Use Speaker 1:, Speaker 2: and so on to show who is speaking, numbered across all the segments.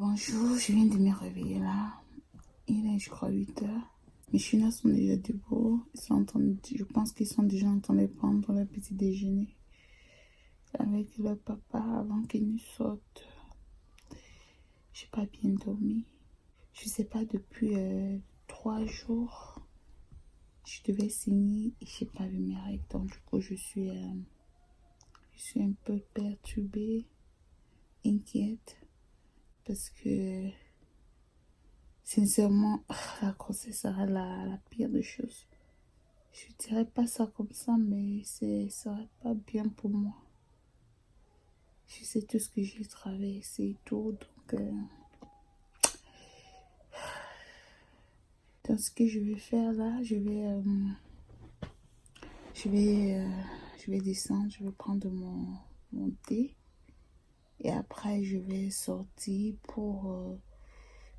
Speaker 1: Bonjour, je viens de me réveiller là. Il est, je crois, 8 heures. Mes chinas sont déjà debout. Je pense qu'ils sont déjà en train de prendre leur petit déjeuner avec leur papa avant qu'ils nous sortent. J'ai pas bien dormi. Je sais pas, depuis 3 jours, je devais signer et j'ai pas vu mes règles. Donc, du coup, je suis un peu perturbée, inquiète. Parce que, sincèrement, la grossesse sera la pire des choses. Je dirais pas ça comme ça, mais ça serait pas bien pour moi. Je sais tout ce que j'ai traversé et tout, donc ce que je vais faire là, je vais descendre, je vais prendre mon thé et après je vais sortir pour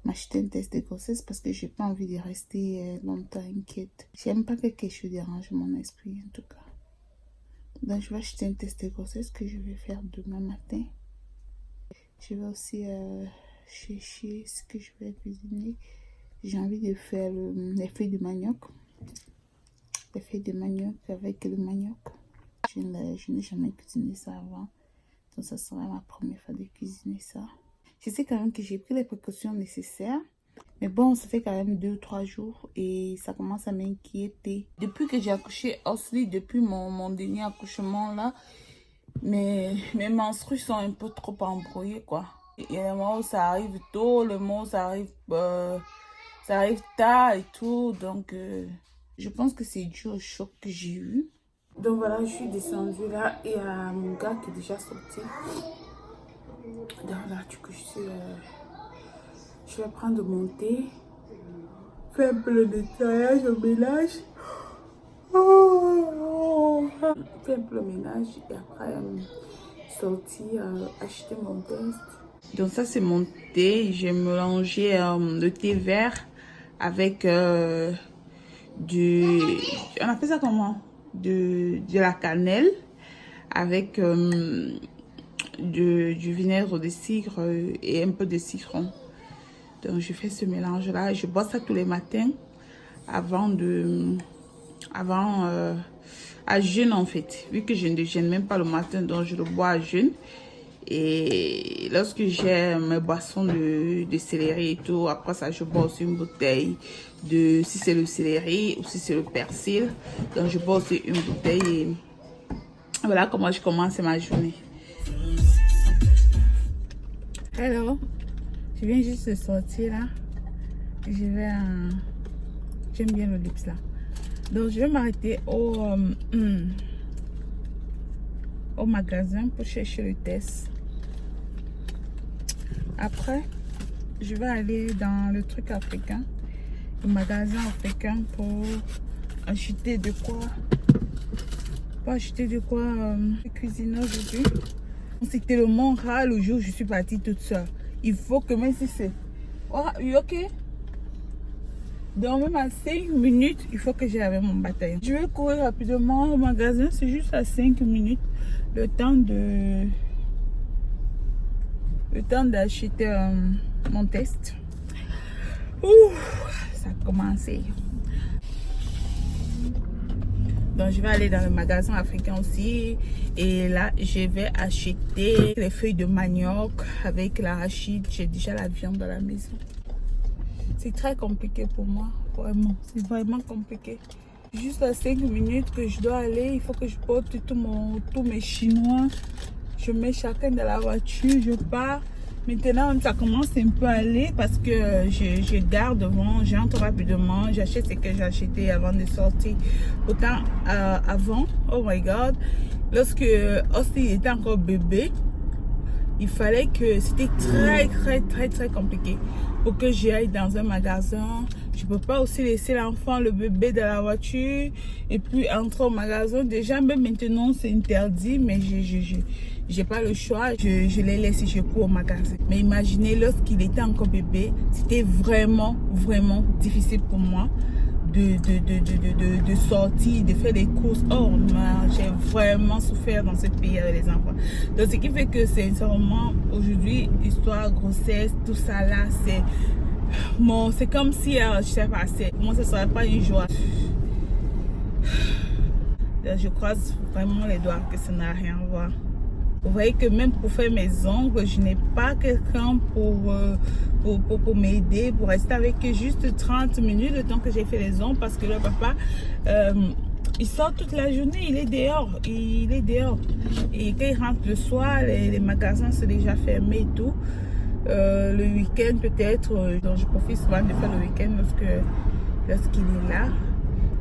Speaker 1: m'acheter un test de grossesse parce que j'ai pas envie de rester longtemps inquiète. J'aime pas que quelque chose dérange mon esprit en tout cas. Donc je vais acheter un test de grossesse que je vais faire demain matin. Je vais aussi chercher ce que je vais cuisiner. J'ai envie de faire les feuilles de manioc. Les feuilles de manioc avec le manioc. Je n'ai jamais cuisiné ça avant. Donc ça sera ma première fois de cuisiner ça. Je sais quand même que j'ai pris les précautions nécessaires. Mais bon, ça fait quand même 2-3 jours et ça commence à m'inquiéter. Depuis que j'ai accouché, aussi depuis mon dernier accouchement là, mes menstrues sont un peu trop embrouillées quoi. Il y a des moments où ça arrive tôt, le moment où ça arrive tard et tout. Donc je pense que c'est dû au choc que j'ai eu. Donc voilà, je suis descendue là et il y a mon gars qui est déjà sorti. Donc là, du coup, je vais prendre mon thé, faire un peu le nettoyage, le ménage. Faire un peu le ménage et après sortir, acheter mon test. Donc ça, c'est mon thé. J'ai mélangé le thé vert avec on appelle ça comment? De la cannelle avec du vinaigre de cidre et un peu de citron. Donc je fais ce mélange là, je bois ça tous les matins à jeûne en fait, vu que je ne déjeune même pas le matin, donc je le bois à jeûne. Et lorsque j'ai mes boissons de céleri et tout, après ça je bois aussi une bouteille de, si c'est le céleri ou si c'est le persil, donc je bois aussi une bouteille et voilà comment je commence ma journée. Hello, je viens juste de sortir là. J'aime bien le lips là. Donc je vais m'arrêter au magasin pour chercher le test. Après, je vais aller dans le truc africain, le magasin africain pour acheter de quoi, cuisiner aujourd'hui. C'était le mon ras le jour où je suis partie toute seule. Il faut que même si c'est... Oh, ok? Donc même à 5 minutes, il faut que j'aille avec mon bataillon. Je vais courir rapidement au magasin, c'est juste à 5 minutes. Le temps d'acheter mon test. Ouh, ça a commencé. Donc je vais aller dans le magasin africain aussi. Et là, je vais acheter les feuilles de manioc avec l'arachide. J'ai déjà la viande dans la maison. C'est très compliqué pour moi, vraiment. C'est vraiment compliqué. Juste à 5 minutes que je dois aller, il faut que je porte tous mes chinois. Je mets chacun dans la voiture, je pars. Maintenant, ça commence un peu à aller parce que je garde devant, j'entre rapidement, j'achète ce que j'ai acheté avant de sortir. Pourtant, avant, oh my god, lorsque Austin était encore bébé, il fallait que c'était très compliqué pour que j'aille dans un magasin. Je peux pas aussi laisser l'enfant, le bébé dans la voiture et puis entrer au magasin. Déjà, même maintenant, c'est interdit, mais j'ai pas le choix. Je les laisse et je cours au magasin. Mais imaginez, lorsqu'il était encore bébé, c'était vraiment difficile pour moi de sortir, de faire des courses. Oh man, j'ai vraiment souffert dans ce pays avec les enfants. Donc ce qui fait que sincèrement aujourd'hui, histoire, grossesse, tout ça là, c'est bon, c'est comme si je sais pas, pour moi ça serait pas une joie. Je croise vraiment les doigts que ça n'a rien à voir. Vous voyez que même pour faire mes ongles, je n'ai pas quelqu'un pour m'aider, pour rester avec eux juste 30 minutes le temps que j'ai fait les ongles, parce que le papa, il sort toute la journée, il est dehors, Et quand il rentre le soir, les magasins sont déjà fermés et tout. Le week-end peut-être, donc je profite souvent de faire le week-end lorsqu'il est là,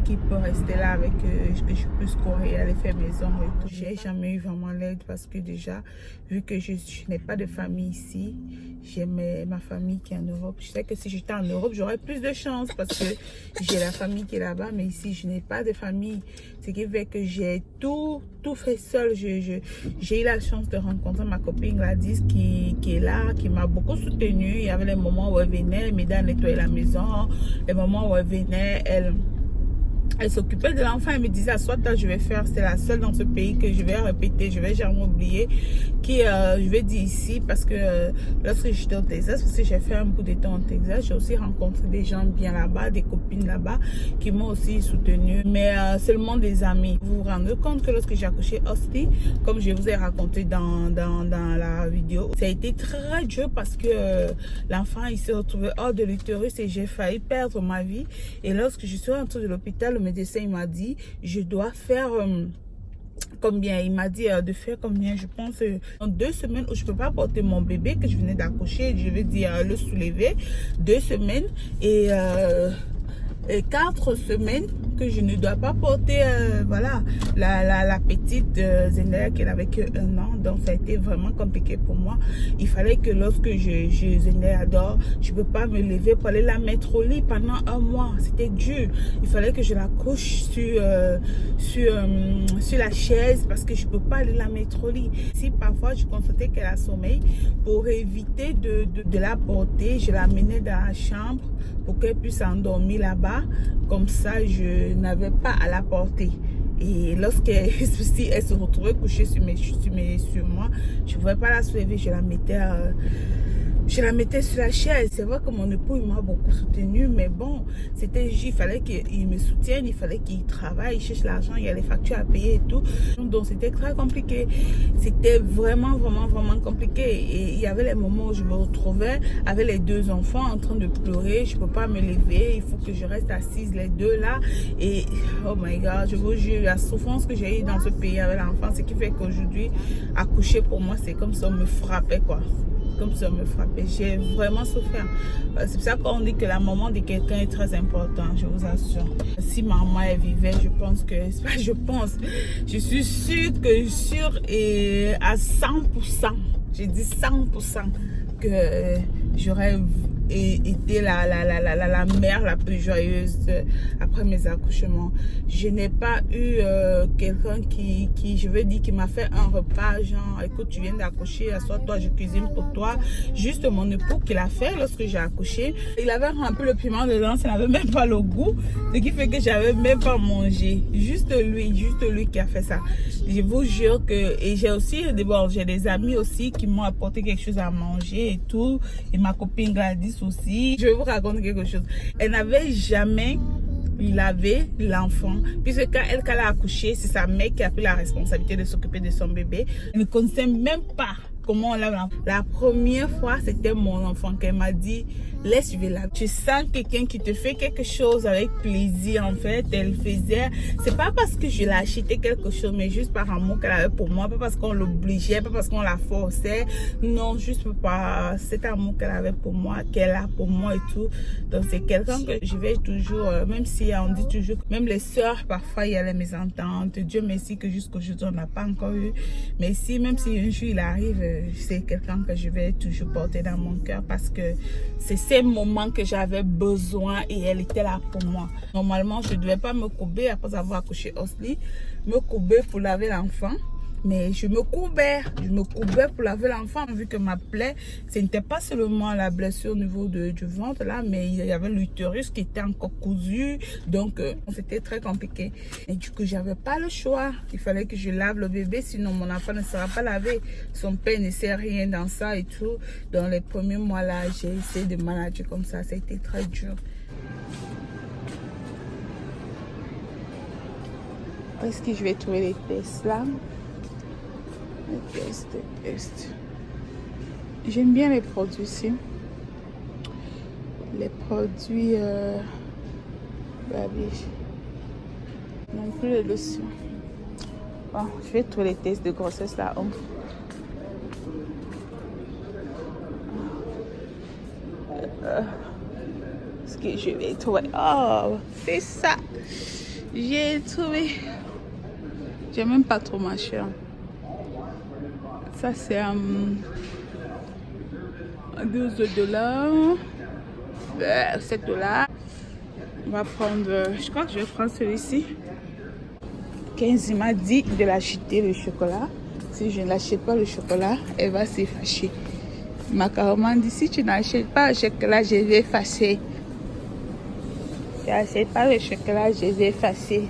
Speaker 1: qu'il peut rester là avec que je puisse courir, aller faire mes ongles et tout. J'ai jamais eu vraiment l'aide parce que déjà, vu que je n'ai pas de famille ici, j'ai ma famille qui est en Europe. Je sais que si j'étais en Europe, j'aurais plus de chance parce que j'ai la famille qui est là-bas, mais ici, je n'ai pas de famille. Ce qui fait que j'ai tout fait seul. J'ai eu la chance de rencontrer ma copine Gladys qui est là, qui m'a beaucoup soutenue. Il y avait les moments où elle venait, elle m'aidait à nettoyer la maison. Les moments où elle venait, elle s'occupait de l'enfant. Elle me disait, soit je vais faire, c'est la seule dans ce pays que je vais répéter, je vais jamais oublier, je vais dire ici, parce que lorsque j'étais au Texas, parce que j'ai fait un bout de temps au Texas, j'ai aussi rencontré des gens bien là-bas, des copines là-bas, qui m'ont aussi soutenu, mais seulement des amis. Vous vous rendez compte que lorsque j'ai accouché Austin, comme je vous ai raconté dans la vidéo, ça a été très dur parce que l'enfant, il s'est retrouvé hors de l'utérus et j'ai failli perdre ma vie. Et lorsque je suis rentrée de l'hôpital, le médecin, il m'a dit, je dois faire combien, il m'a dit de faire combien, je pense en 2 semaines où je peux pas porter mon bébé que je venais d'accoucher, je vais dire le soulever, 2 semaines et 4 semaines que je ne dois pas porter voilà la petite Zendaya qui avait que 1 an. Donc ça a été vraiment compliqué pour moi. Il fallait que lorsque Zendaya dort, je peux pas me lever pour aller la mettre au lit pendant 1 mois. C'était dur. Il fallait que je la couche sur la chaise parce que je peux pas aller la mettre au lit. Si parfois je constatais qu'elle a sommeil, pour éviter de la porter, je la menais dans la chambre pour qu'elle puisse endormir là-bas. Comme ça, je n'avais pas à la porter. Et lorsqu'elle se retrouvait couchée sur moi, je ne pouvais pas la soulever. Je la mettais sur la chaise. C'est vrai que mon époux m'a beaucoup soutenu, mais bon, il fallait qu'il me soutienne, il fallait qu'il travaille, il cherche l'argent, il y a les factures à payer et tout. Donc c'était très compliqué. C'était vraiment compliqué. Et il y avait les moments où je me retrouvais avec les 2 enfants en train de pleurer. Je ne peux pas me lever, il faut que je reste assise les 2 là. Et oh my God, je vous jure, la souffrance que j'ai eue dans ce pays avec l'enfant, ce qui fait qu'aujourd'hui, accoucher pour moi, c'est comme si on me frappait quoi. Comme ça me frappait. J'ai vraiment souffert. C'est pour ça qu'on dit que la maman de quelqu'un est très importante, je vous assure. Si maman elle vivait, je pense que, je suis sûre et à 100%, j'ai dit 100% que j'aurais été la mère la plus joyeuse après mes accouchements. Je n'ai pas eu quelqu'un qui je veux dire, qui m'a fait un repas, genre, écoute, tu viens d'accoucher, assois-toi, je cuisine pour toi. Juste mon époux qui l'a fait lorsque j'ai accouché. Il avait un peu le piment dedans, ça n'avait même pas le goût, ce qui fait que j'avais même pas mangé. Juste lui qui a fait ça. Je vous jure que, et j'ai aussi, j'ai des amis aussi qui m'ont apporté quelque chose à manger et tout, et ma copine Gladys aussi. Je vais vous raconter quelque chose. Elle n'avait jamais lavé l'enfant, puisque quand elle a accouché, c'est sa mère qui a pris la responsabilité de s'occuper de son bébé. Elle ne connaissait même pas comment on lave l'enfant. La première fois, c'était mon enfant qu'elle m'a dit, laisse, je vais laver. Tu sens quelqu'un qui te fait quelque chose avec plaisir, en fait. Elle faisait, c'est pas parce que je l'ai acheté quelque chose, mais juste par amour qu'elle avait pour moi, pas parce qu'on l'obligeait, pas parce qu'on la forçait. Non, juste par cet amour qu'elle avait pour moi, qu'elle a pour moi et tout. Donc c'est quelqu'un que je vais toujours, même si on dit toujours, même les sœurs, parfois il y a les mésententes. Dieu merci que jusqu'aujourd'hui on n'a pas encore eu. Mais si, même si un jour il arrive, c'est quelqu'un que je vais toujours porter dans mon cœur parce que c'est ces moments que j'avais besoin et elle était là pour moi. Normalement, je ne devais pas me courber après avoir accouché Osli, me courber pour laver l'enfant. Mais je me courbais pour laver l'enfant, vu que ma plaie, ce n'était pas seulement la blessure au niveau du ventre là, mais il y avait l'utérus qui était encore cousu, donc c'était très compliqué. Et du coup, j'avais pas le choix, il fallait que je lave le bébé, sinon mon enfant ne sera pas lavé. Son père ne sait rien dans ça et tout. Dans les premiers mois là, j'ai essayé de manager comme ça a été très dur. Où est-ce que je vais trouver les tests là? Les tests. J'aime bien les produits ici. Les produits baby. Non plus les lotions. Bon, je vais trouver les tests de grossesse là. Ce que je vais trouver. Oh, c'est ça. J'ai trouvé. J'ai même pas trop marché. Ça c'est 12 $, 7 $. On va prendre, je crois que je vais prendre celui-ci. 15 m'a dit de l'acheter le chocolat. Si je ne l'achète pas le chocolat, elle va se fâcher. Ma carrément dit si tu n'achètes pas le chocolat, je vais fâcher. Si tu n'achètes pas le chocolat, je vais fâcher.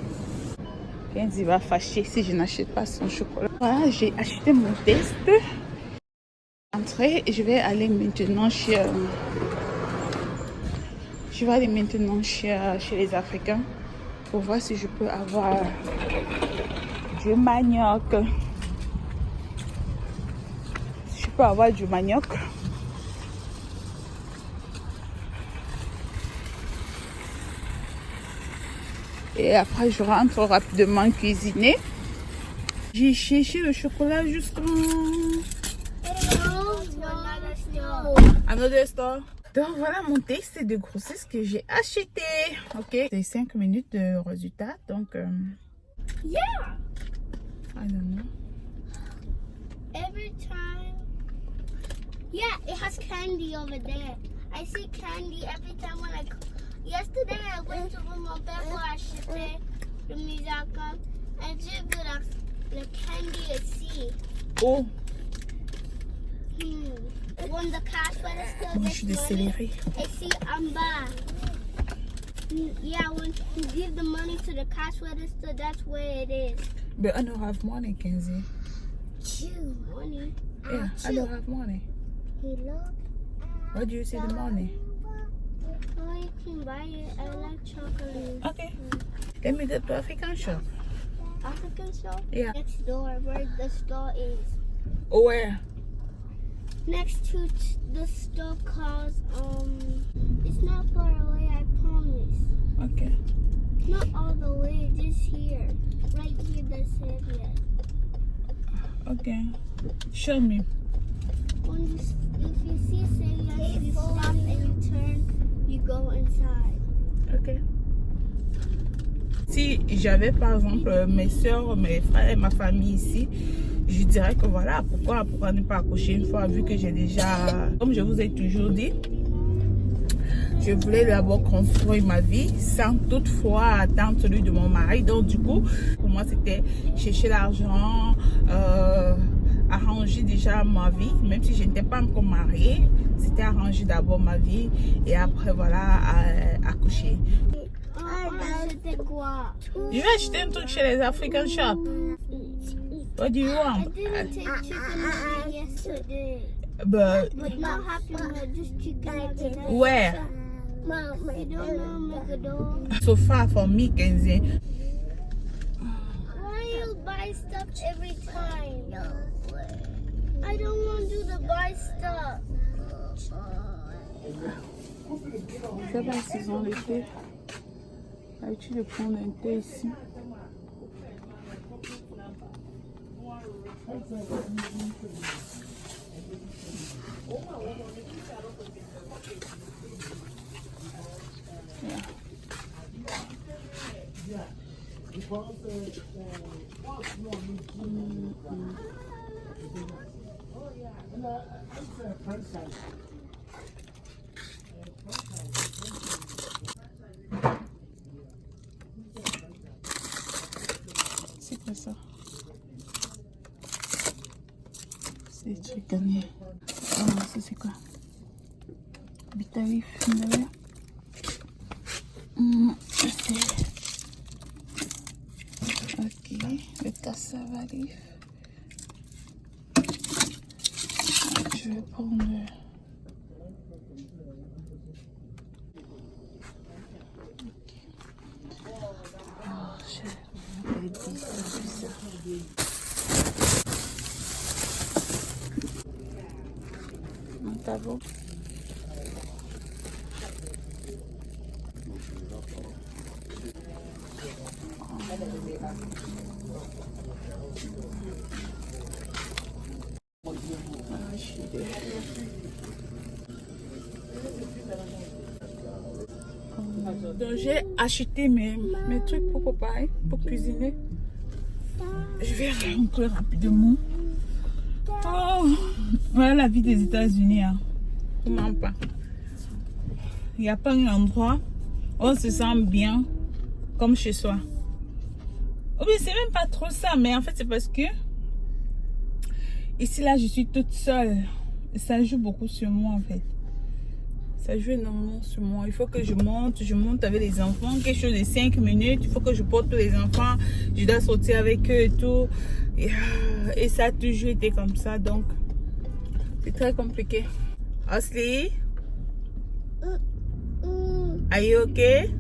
Speaker 1: 15 va fâcher si je n'achète pas son chocolat. Voilà, j'ai acheté mon test. Entrée, je vais aller maintenant chez les Africains pour voir si je peux avoir du manioc. Si je peux avoir du manioc. Et après, je rentre rapidement cuisiner. J'ai cherché le chocolat jusqu'en... Another store. Donc voilà mon test de grossesse que j'ai acheté. Ok. C'est 5 minutes de résultat. Donc...
Speaker 2: Yeah.
Speaker 1: I don't know.
Speaker 2: Every time. Yeah, it has candy over there. I see candy every time when I... Yesterday I went to Romo before I shipped the Mizaka. I did the candy I see.
Speaker 1: Oh.
Speaker 2: When the cash register
Speaker 1: Mange de céleri.
Speaker 2: I see Amba. Yeah, when you give the money to the cash register, that's where it is.
Speaker 1: But I don't have money, Kenzie.
Speaker 2: Chew money.
Speaker 1: Yeah, I don't have money.
Speaker 2: Hey, look.
Speaker 1: Where do you see the money?
Speaker 2: Oh, you can buy it. I like chocolate.
Speaker 1: Okay. Let me go to African shop.
Speaker 2: African shop?
Speaker 1: Yeah.
Speaker 2: Next door, where the store is.
Speaker 1: Where?
Speaker 2: Next to the store called, it's not far away, I promise.
Speaker 1: Okay.
Speaker 2: Not all the way, just here. Right here, that's it, yeah.
Speaker 1: Okay. Show me.
Speaker 2: When you, if you see Celia, you stop and you turn, you go inside.
Speaker 1: Ok. Si j'avais par exemple mes soeurs, mes frères et ma famille ici, je dirais que voilà, pourquoi ne pas accoucher une fois, vu que j'ai déjà, comme je vous ai toujours dit, je voulais d'abord construire ma vie sans toutefois attendre celui de mon mari. Donc du coup, pour moi c'était chercher l'argent, arranger déjà ma vie, même si je n'étais pas encore mariée, c'était arranger d'abord ma vie et après voilà, accoucher. Je vais acheter un truc chez les African Shop. What do you want?
Speaker 2: I didn't take chicken yesterday.
Speaker 1: But
Speaker 2: Not happy with just chicken.
Speaker 1: where?
Speaker 2: Mom, you don't know Megadol.
Speaker 1: So far from me, Kenzie.
Speaker 2: Why you buy stuff every time? I don't want you to buy stuff.
Speaker 1: Je sais pas s'ils ont le thé. As-tu de prendre un thé ici? C'est quoi ça? gagné. Oh, ça c'est quoi? Bitarif, ok, le tassavalif. Je vais prendre mon tableau. Donc j'ai acheté mes trucs pour préparer, pour cuisiner. Je vais rentrer rapidement. Oh, voilà la vie des États-Unis. Hein. Comment pas? Il n'y a pas un endroit où on se sent bien comme chez soi. Oh, mais c'est même pas trop ça, mais en fait c'est parce que ici là je suis toute seule. Ça joue beaucoup sur moi en fait. Ça joue énormément sur moi. Il faut que je monte avec les enfants. Quelque chose de 5 minutes. Il faut que je porte tous les enfants. Je dois sortir avec eux et tout. Et ça a toujours été comme ça. Donc, c'est très compliqué. Ashley? Are you okay?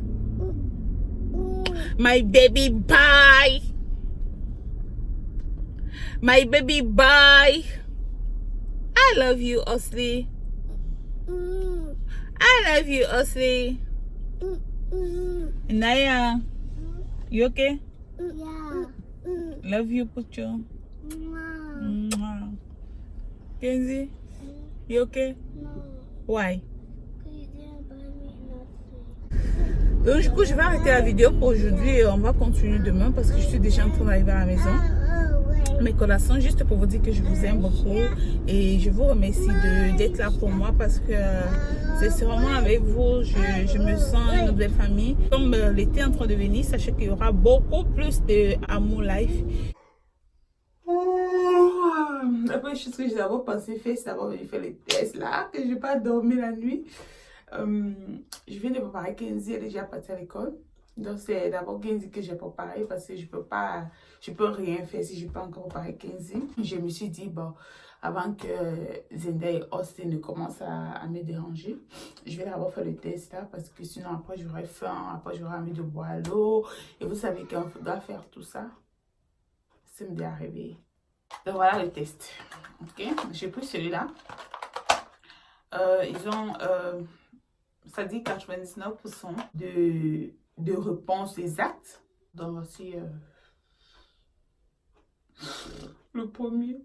Speaker 1: My baby, bye! My baby, bye! I love you, Ashley. I love you, Ashley. Naya, you okay?
Speaker 2: Yeah.
Speaker 1: Love you, Pucho. Kenzie, you okay?
Speaker 2: No.
Speaker 1: Why?
Speaker 2: You didn't buy me nothing.
Speaker 1: Donc du coup, je vais arrêter la vidéo pour aujourd'hui et on va continuer demain parce que je suis déjà en train d'arriver à la maison. Mes collations, juste pour vous dire que je vous aime beaucoup et je vous remercie d'être là pour moi parce que c'est vraiment avec vous, je me sens une nouvelle famille. Comme l'été est en train de venir, sachez qu'il y aura beaucoup plus d'amour life. La première chose que j'ai d'abord pensé faire, c'est d'abord venir faire les tests là, que je n'ai pas dormi la nuit. Je viens de préparer Kenzie, elle est déjà partie à l'école. Donc c'est d'abord Kenzie que j'ai préparé parce que je peux rien faire si je n'ai pas encore préparé Kenzie. Je me suis dit, bon, avant que Zenda et Austin ne commencent à me déranger, je vais d'abord faire le test là parce que sinon après j'aurai faim, après j'aurai envie de boire l'eau. Et vous savez qu'on doit faire tout ça. Ça me dit arriver. Donc voilà le test. Ok, j'ai pris celui-là. Ils ont, ça dit 99% de réponses exactes. Donc voici le premier.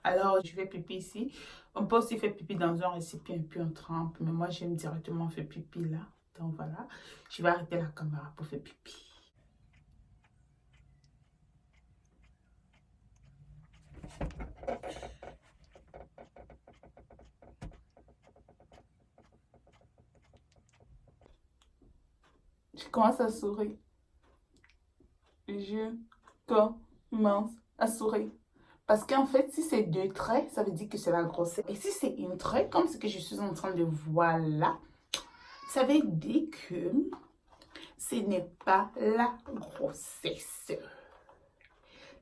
Speaker 1: Alors je vais pipi ici. On peut aussi faire pipi dans un récipient puis on trempe. Mais moi j'aime directement faire pipi là. Donc voilà, je vais arrêter la caméra pour faire pipi. Je commence à sourire. Je commence à sourire. Parce qu'en fait, si c'est 2 traits, ça veut dire que c'est la grossesse. Et si c'est une trait, comme ce que je suis en train de voir là, ça veut dire que ce n'est pas la grossesse.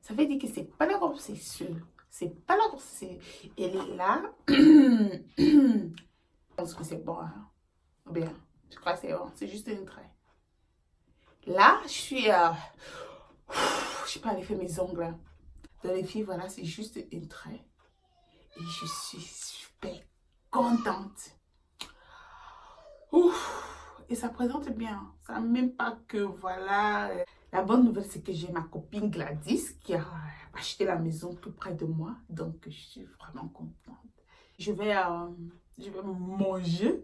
Speaker 1: Ça veut dire que c'est pas la grossesse. C'est pas la grossesse. Elle est là. Je pense que c'est bon. Hein? Bien, je crois que c'est bon. C'est juste une trait. Là, je suis... je sais pas aller faire mes ongles. Dans les filles, voilà, c'est juste une trait. Et je suis super contente. Ouf, et ça présente bien. Ça même pas que, voilà... La bonne nouvelle, c'est que j'ai ma copine Gladys qui a acheté la maison tout près de moi. Donc, je suis vraiment contente. Je vais manger.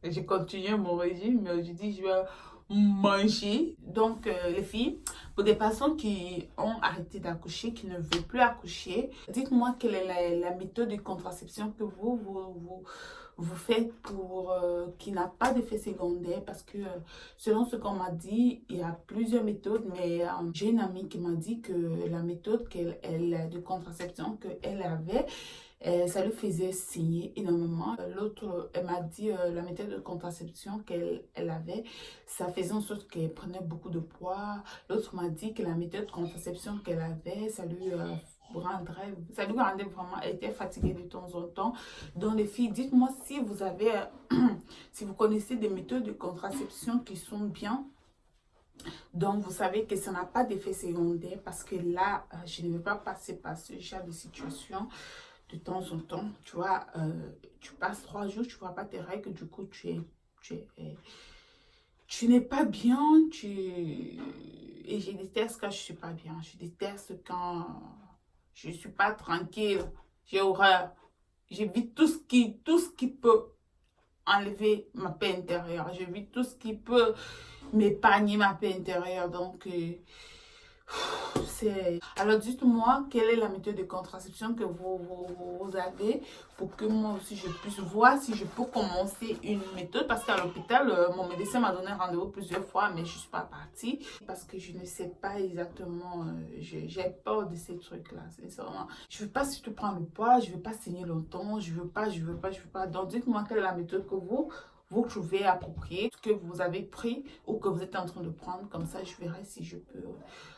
Speaker 1: J'ai continué mon régime, mais aujourd'hui, je vais manger Donc, les filles, pour des personnes qui ont arrêté d'accoucher, qui ne veulent plus accoucher, dites-moi quelle est la méthode de contraception que vous faites pour qui n'a pas d'effet secondaire, parce que selon ce qu'on m'a dit, il y a plusieurs méthodes, mais j'ai une amie qui m'a dit que la méthode de contraception qu'elle avait, ça lui faisait saigner énormément. L'autre, elle m'a dit la méthode de contraception qu'elle avait, ça faisait en sorte qu'elle prenait beaucoup de poids. L'autre m'a dit que la méthode de contraception qu'elle avait, ça lui rendait vraiment, elle était fatiguée de temps en temps. Donc les filles, dites-moi si vous avez, si vous connaissez des méthodes de contraception qui sont bien. Donc vous savez que ça n'a pas d'effet secondaire, parce que là, je ne vais pas passer par ce genre de situation. De temps en temps, tu vois, tu passes 3 jours, tu vois pas tes règles, du coup, tu n'es pas bien, et je déteste quand je suis pas bien, je déteste quand je suis pas tranquille, j'ai horreur, j'évite tout ce qui peut enlever ma paix intérieure, j'évite tout ce qui peut m'épargner ma paix intérieure, donc... Alors dites-moi quelle est la méthode de contraception que vous avez, pour que moi aussi je puisse voir si je peux commencer une méthode, parce qu'à l'hôpital mon médecin m'a donné rendez-vous plusieurs fois, mais je ne suis pas partie parce que je ne sais pas exactement, j'ai peur de ces trucs là, sincèrement. Je veux pas surtout prendre le poids, je veux pas saigner longtemps, je veux pas. Donc dites-moi quelle est la méthode que vous trouvez appropriée, que vous avez pris ou que vous êtes en train de prendre, comme ça je verrai si je peux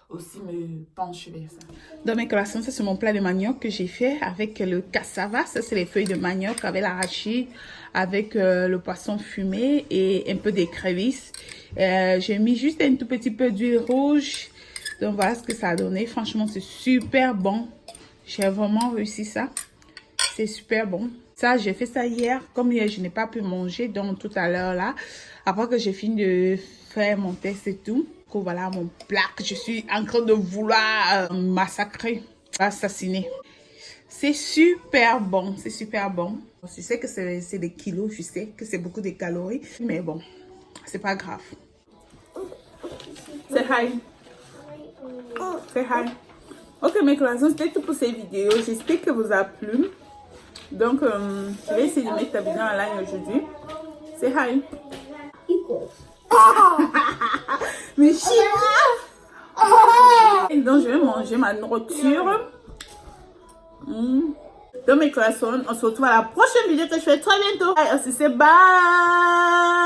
Speaker 1: aussi me pencher vers ça. Dans mes collations, ça c'est mon plat de manioc que j'ai fait avec le cassava. Ça c'est les feuilles de manioc avec l'arachide, avec le poisson fumé et un peu d'écrevisse. J'ai mis juste un tout petit peu d'huile rouge. Donc voilà ce que ça a donné. Franchement, c'est super bon. J'ai vraiment réussi ça. C'est super bon. Ça, j'ai fait ça hier. Comme hier, je n'ai pas pu manger, donc tout à l'heure là, après que j'ai fini de faire mon test et tout. Donc voilà mon plat que je suis en train de vouloir massacrer, assassiner. C'est super bon, c'est super bon. Je sais que c'est des kilos, je sais que c'est beaucoup de calories, mais bon, c'est pas grave. Say hi. Say hi. Ok mes collations, c'était tout pour cette vidéo. J'espère que vous a plu. Donc, je vais essayer de mettre ta vidéo en ligne aujourd'hui. Say hi. Mais donc, je vais manger ma nourriture. Dans mes collations, on se retrouve à la prochaine vidéo que je fais très bientôt. Allez, on se dit bye.